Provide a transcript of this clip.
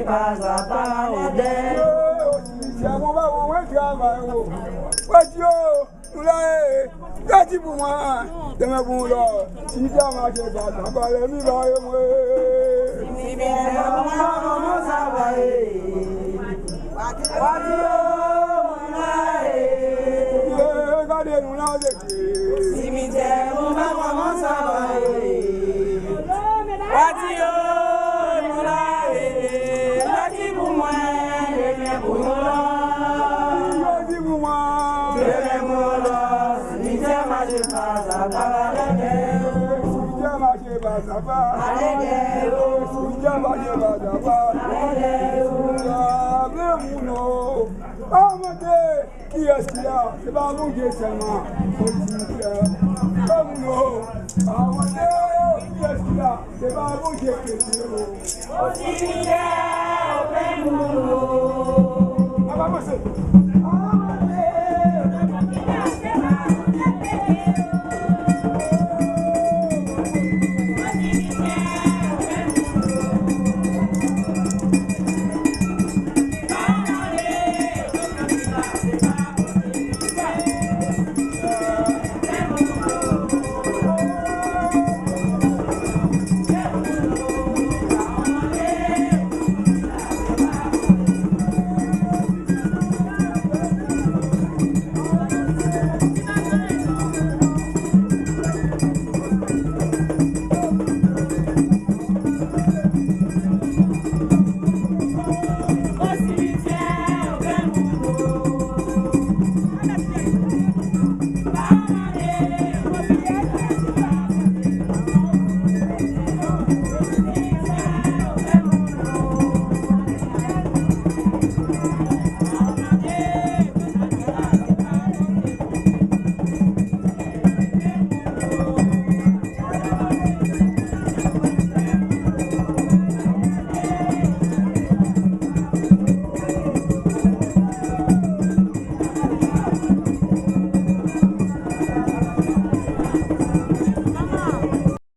pas à pas au dé. Si à mon bas, on va travailler. Voici, nous l'avons. Merci pour moi. Demain, bon, là. Si tu as marché, ça va aller, mi va y moi. Si bien, maman, ça va aller. Voici, regardez, nous l'avons. cimetière, mon maman, ça va aller. Voici, nous l'avons. Voici pour moi, demain pour nous. Merci pour moi. Demain pour nous. Cimetière, marche pas, ça va aller. Ça va. Qui est-ce qu'il y a? C'est pas mon Dieu seulement. Comme nous. Qui est-ce qu'il y a? C'est pas mon Dieu qui est là. Au cimetière, au nous. Ah, bah, monsieur.